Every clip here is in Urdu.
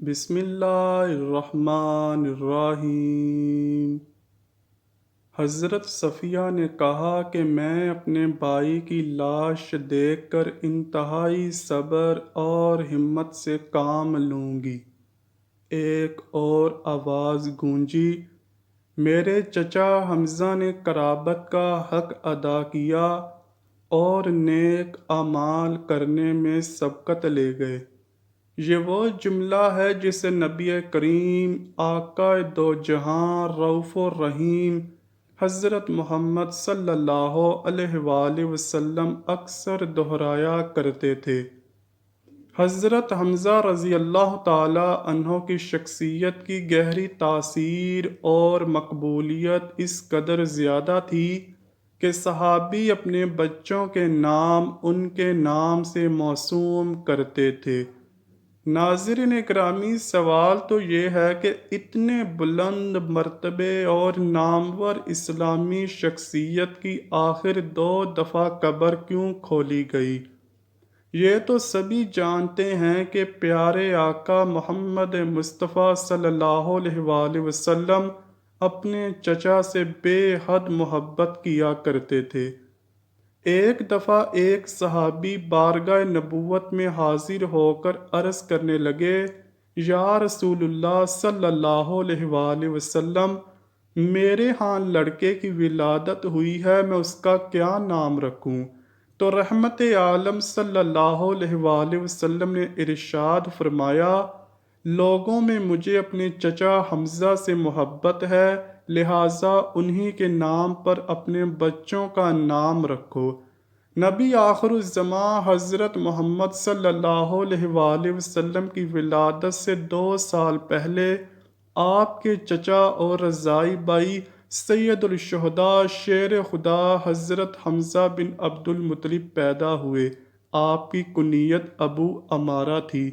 بسم اللہ الرحمن الرحیم۔ حضرت صفیہ نے کہا کہ میں اپنے بھائی کی لاش دیکھ کر انتہائی صبر اور ہمت سے کام لوں گی۔ ایک اور آواز گونجی، میرے چچا حمزہ نے قرابت کا حق ادا کیا اور نیک اعمال کرنے میں سبقت لے گئے۔ یہ وہ جملہ ہے جسے نبی کریم آقا دو جہاں رؤوف الرحیم حضرت محمد صلی اللہ علیہ وآلہ وسلم اکثر دہرایا کرتے تھے۔ حضرت حمزہ رضی اللہ تعالی عنہ کی شخصیت کی گہری تاثیر اور مقبولیت اس قدر زیادہ تھی کہ صحابی اپنے بچوں کے نام ان کے نام سے موسوم کرتے تھے۔ ناظرین اکرامی، سوال تو یہ ہے کہ اتنے بلند مرتبے اور نامور اسلامی شخصیت کی آخر 2 دفعہ قبر کیوں کھولی گئی؟ یہ تو سبھی جانتے ہیں کہ پیارے آقا محمد مصطفیٰ صلی اللہ علیہ وآلہ وسلم اپنے چچا سے بے حد محبت کیا کرتے تھے۔ ایک دفعہ ایک صحابی بارگاہ نبوت میں حاضر ہو کر عرض کرنے لگے، یا رسول اللہ صلی اللہ علیہ وآلہ وسلم، میرے ہاں لڑکے کی ولادت ہوئی ہے، میں اس کا کیا نام رکھوں؟ تو رحمت عالم صلی اللہ علیہ وآلہ وسلم نے ارشاد فرمایا، لوگوں میں مجھے اپنے چچا حمزہ سے محبت ہے، لہٰذا انہی کے نام پر اپنے بچوں کا نام رکھو۔ نبی آخر الزماں حضرت محمد صلی اللہ علیہ وآلہ وسلم کی ولادت سے 2 سال پہلے آپ کے چچا اور رضائی بھائی سید الشہداء شیر خدا حضرت حمزہ بن عبد المطلب پیدا ہوئے۔ آپ کی کنیت ابو عمارہ تھی۔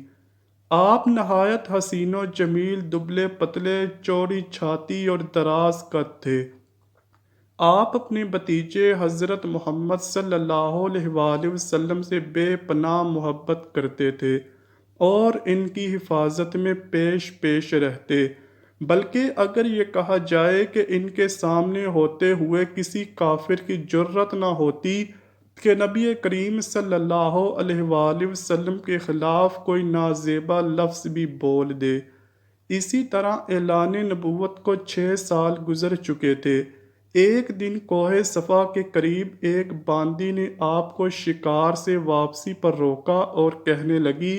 آپ نہایت حسین و جمیل، دبلے پتلے، چوڑی چھاتی اور دراز قد تھے۔ آپ اپنے بھتیجے حضرت محمد صلی اللہ علیہ وآلہ وسلم سے بے پناہ محبت کرتے تھے اور ان کی حفاظت میں پیش پیش رہتے، بلکہ اگر یہ کہا جائے کہ ان کے سامنے ہوتے ہوئے کسی کافر کی جرأت نہ ہوتی کہ نبی کریم صلی اللہ علیہ وآلہ وسلم کے خلاف کوئی نازیبا لفظ بھی بول دے۔ اسی طرح اعلان نبوت کو 6 سال گزر چکے تھے۔ ایک دن کوہ صفا کے قریب ایک باندی نے آپ کو شکار سے واپسی پر روکا اور کہنے لگی،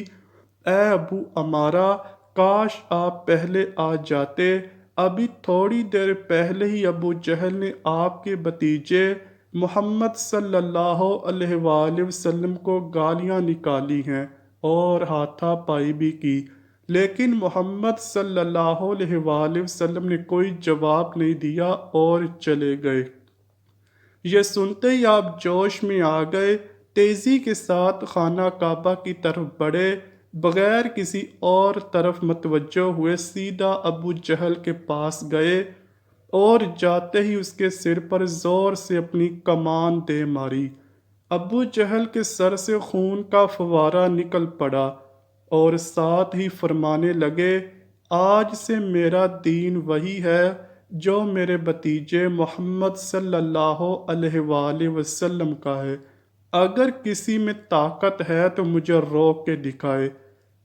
اے ابو عمارہ، کاش آپ پہلے آ جاتے، ابھی تھوڑی دیر پہلے ہی ابو جہل نے آپ کے بھتیجے محمد صلی اللہ علیہ وآلہ وسلم کو گالیاں نکالی ہیں اور ہاتھا پائی بھی کی، لیکن محمد صلی اللہ علیہ وآلہ وسلم نے کوئی جواب نہیں دیا اور چلے گئے۔ یہ سنتے ہی آپ جوش میں آ گئے، تیزی کے ساتھ خانہ کعبہ کی طرف بڑھے، بغیر کسی اور طرف متوجہ ہوئے سیدھا ابو جہل کے پاس گئے اور جاتے ہی اس کے سر پر زور سے اپنی کمان دے ماری۔ ابو جہل کے سر سے خون کا فوارہ نکل پڑا اور ساتھ ہی فرمانے لگے، آج سے میرا دین وہی ہے جو میرے بھتیجے محمد صلی اللہ علیہ وآلہ وسلم کا ہے۔ اگر کسی میں طاقت ہے تو مجھے روک کے دکھائے۔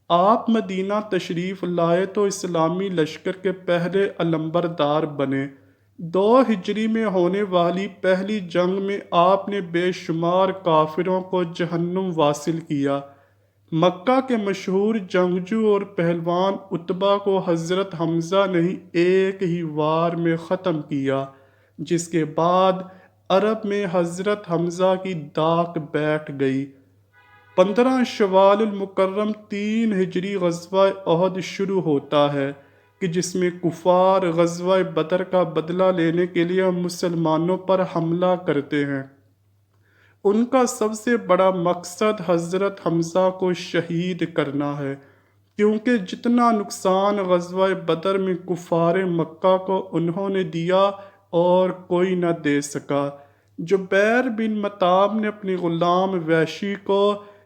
آپ مدینہ تشریف لائے تو اسلامی لشکر کے پہلے علمبردار بنے۔ 2 ہجری میں ہونے والی پہلی جنگ میں آپ نے بے شمار کافروں کو جہنم واصل کیا۔ مکہ کے مشہور جنگجو اور پہلوان عتبہ کو حضرت حمزہ نے ہی ایک ہی وار میں ختم کیا، جس کے بعد عرب میں حضرت حمزہ کی داغ بیٹھ گئی۔ 15 شوال المکرم 3 ہجری غزوہ احد شروع ہوتا ہے کہ جس میں کفار غزوہ بدر کا بدلہ لینے کے لیے مسلمانوں پر حملہ کرتے ہیں۔ ان کا سب سے بڑا مقصد حضرت حمزہ کو شہید کرنا ہے، کیونکہ جتنا نقصان غزوہ بدر میں کفار مکہ کو انہوں نے دیا اور کوئی نہ دے سکا۔ جبیر بن مطعم نے اپنی غلام وحشی کو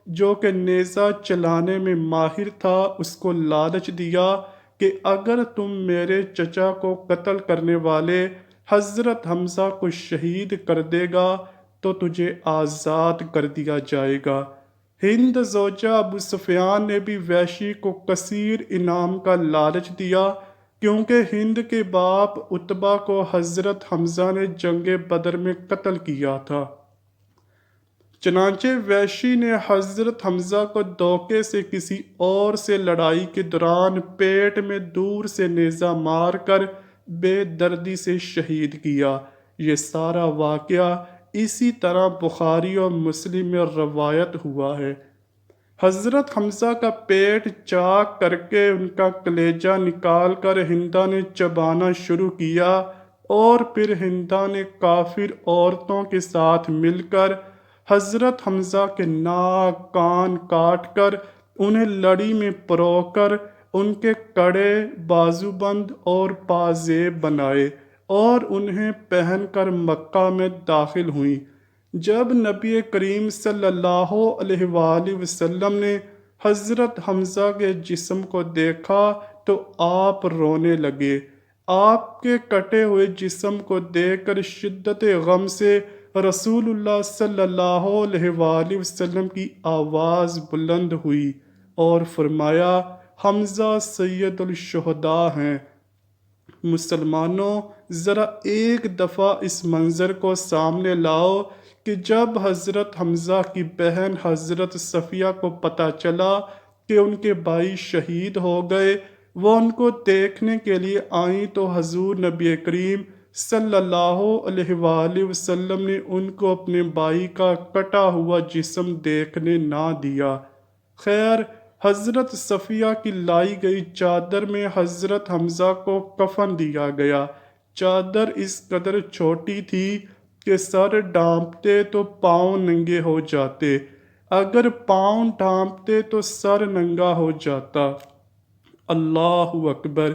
جو کہ نیزہ چلانے میں ماہر تھا، اس کو لالچ دیا کہ اگر تم میرے چچا کو قتل کرنے والے حضرت حمزہ کو شہید کر دے گا تو تجھے آزاد کر دیا جائے گا۔ ہند زوجہ ابو سفیان نے بھی وحشی کو کثیر انعام کا لالچ دیا، کیونکہ ہند کے باپ عتبہ کو حضرت حمزہ نے جنگ بدر میں قتل کیا تھا۔ چنانچہ وحشی نے حضرت حمزہ کو دھوکے سے کسی اور سے لڑائی کے دوران پیٹ میں دور سے نیزہ مار کر بے دردی سے شہید کیا۔ یہ سارا واقعہ اسی طرح بخاری اور مسلم میں روایت ہوا ہے۔ حضرت حمزہ کا پیٹ چاک کر کے ان کا کلیجہ نکال کر ہندا نے چبانا شروع کیا، اور پھر ہندا نے کافر عورتوں کے ساتھ مل کر حضرت حمزہ کے ناک کان کاٹ کر انہیں لڑی میں پرو کر ان کے کڑے، بازو بند اور پازیب بنائے اور انہیں پہن کر مکہ میں داخل ہوئیں۔ جب نبی کریم صلی اللہ علیہ وآلہ وسلم نے حضرت حمزہ کے جسم کو دیکھا تو آپ رونے لگے۔ آپ کے کٹے ہوئے جسم کو دیکھ کر شدت غم سے رسول اللہ صلی اللہ علیہ وآلہ وسلم کی آواز بلند ہوئی اور فرمایا، حمزہ سید الشہداء ہیں۔ مسلمانوں، ذرا ایک دفعہ اس منظر کو سامنے لاؤ کہ جب حضرت حمزہ کی بہن حضرت صفیہ کو پتہ چلا کہ ان کے بھائی شہید ہو گئے، وہ ان کو دیکھنے کے لیے آئیں تو حضور نبی کریم صلی اللہ علیہ وآلہ وسلم نے ان کو اپنے بھائی کا کٹا ہوا جسم دیکھنے نہ دیا۔ خیر، حضرت صفیہ کی لائی گئی چادر میں حضرت حمزہ کو کفن دیا گیا۔ چادر اس قدر چھوٹی تھی کہ سر ڈھانپتے تو پاؤں ننگے ہو جاتے، اگر پاؤں ڈھانپتے تو سر ننگا ہو جاتا۔ اللہ اکبر۔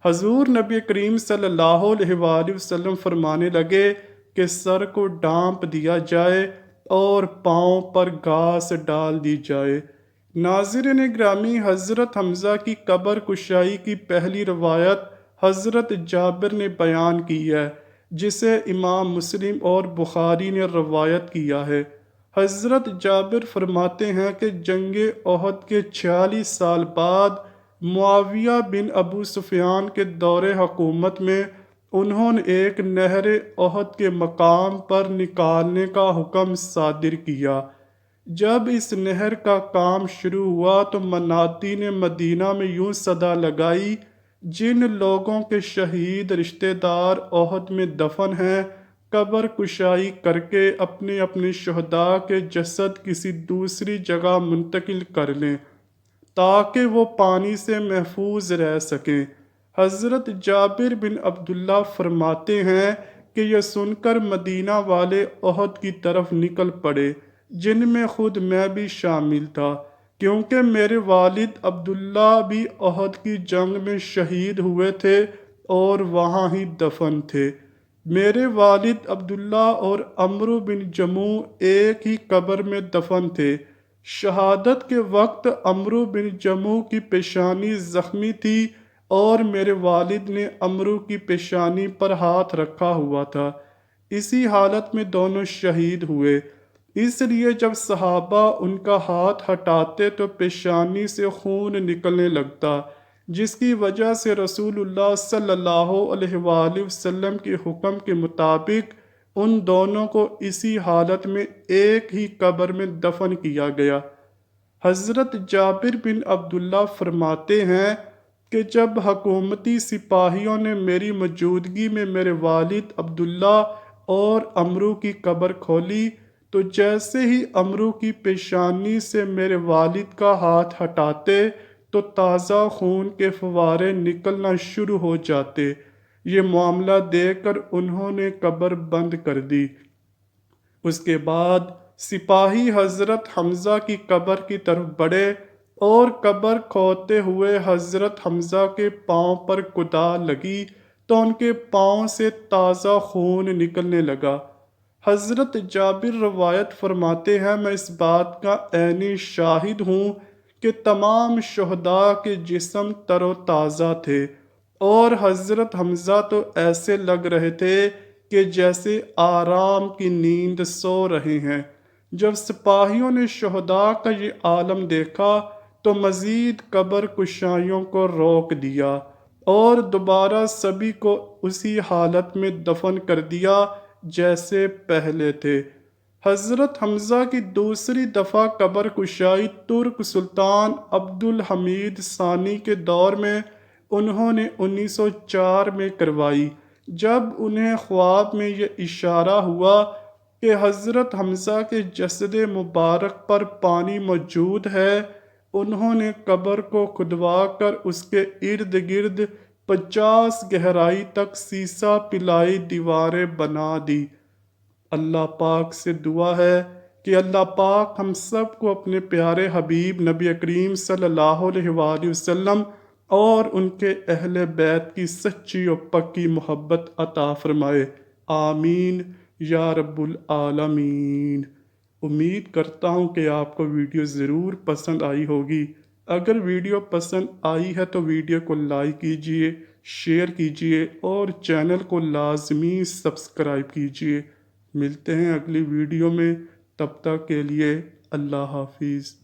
حضور نبی کریم صلی اللہ علیہ وآلہ وسلم فرمانے لگے کہ سر کو ڈھانپ دیا جائے اور پاؤں پر گھاس ڈال دی جائے۔ ناظرین گرامی، حضرت حمزہ کی قبر کشائی کی پہلی روایت حضرت جابر نے بیان کی ہے، جسے امام مسلم اور بخاری نے روایت کیا ہے۔ حضرت جابر فرماتے ہیں کہ جنگ احد کے 46 سال بعد معاویہ بن ابو سفیان کے دور حکومت میں انہوں نے ایک نہر احد کے مقام پر نکالنے کا حکم صادر کیا۔ جب اس نہر کا کام شروع ہوا تو منادی نے مدینہ میں یوں صدا لگائی، جن لوگوں کے شہید رشتہ دار احد میں دفن ہیں، قبر کشائی کر کے اپنے اپنے شہداء کے جسد کسی دوسری جگہ منتقل کر لیں تاکہ وہ پانی سے محفوظ رہ سکیں۔ حضرت جابر بن عبداللہ فرماتے ہیں کہ یہ سن کر مدینہ والے احد کی طرف نکل پڑے، جن میں خود میں بھی شامل تھا، کیونکہ میرے والد عبداللہ بھی احد کی جنگ میں شہید ہوئے تھے اور وہاں ہی دفن تھے۔ میرے والد عبداللہ اور عمرو بن جموع ایک ہی قبر میں دفن تھے۔ شہادت کے وقت عمرو بن جموع کی پیشانی زخمی تھی اور میرے والد نے عمرو کی پیشانی پر ہاتھ رکھا ہوا تھا۔ اسی حالت میں دونوں شہید ہوئے، اس لیے جب صحابہ ان کا ہاتھ ہٹاتے تو پیشانی سے خون نکلنے لگتا، جس کی وجہ سے رسول اللہ صلی اللہ علیہ وآلہ وسلم کے حکم کے مطابق ان دونوں کو اسی حالت میں ایک ہی قبر میں دفن کیا گیا۔ حضرت جابر بن عبداللہ فرماتے ہیں کہ جب حکومتی سپاہیوں نے میری موجودگی میں میرے والد عبداللہ اور عمرو کی قبر کھولی تو جیسے ہی عمرو کی پیشانی سے میرے والد کا ہاتھ ہٹاتے تو تازہ خون کے فوارے نکلنا شروع ہو جاتے۔ یہ معاملہ دیکھ کر انہوں نے قبر بند کر دی۔ اس کے بعد سپاہی حضرت حمزہ کی قبر کی طرف بڑھے اور قبر کھودتے ہوئے حضرت حمزہ کے پاؤں پر کدال لگی تو ان کے پاؤں سے تازہ خون نکلنے لگا۔ حضرت جابر روایت فرماتے ہیں، میں اس بات کا عینی شاہد ہوں کہ تمام شہداء کے جسم تر و تازہ تھے، اور حضرت حمزہ تو ایسے لگ رہے تھے کہ جیسے آرام کی نیند سو رہے ہیں۔ جب سپاہیوں نے شہداء کا یہ عالم دیکھا تو مزید قبر کشائیوں کو روک دیا اور دوبارہ سبھی کو اسی حالت میں دفن کر دیا جیسے پہلے تھے۔ حضرت حمزہ کی دوسری دفعہ قبر کشائی ترک سلطان عبد الحمید ثانی کے دور میں انہوں نے 1904 میں کروائی۔ جب انہیں خواب میں یہ اشارہ ہوا کہ حضرت حمزہ کے جسد مبارک پر پانی موجود ہے، انہوں نے قبر کو کھدوا کر اس کے ارد گرد 50 گہرائی تک سیسہ پلائی دیواریں بنا دی۔ اللہ پاک سے دعا ہے کہ اللہ پاک ہم سب کو اپنے پیارے حبیب نبی کریم صلی اللہ علیہ وآلہ وسلم اور ان کے اہل بیت کی سچی و پکی محبت عطا فرمائے، آمین یا رب العالمین۔ امید کرتا ہوں کہ آپ کو ویڈیو ضرور پسند آئی ہوگی۔ اگر ویڈیو پسند آئی ہے تو ویڈیو کو لائک کیجئے، شیئر کیجئے اور چینل کو لازمی سبسکرائب کیجئے۔ ملتے ہیں اگلی ویڈیو میں، تب تک کے لیے اللہ حافظ۔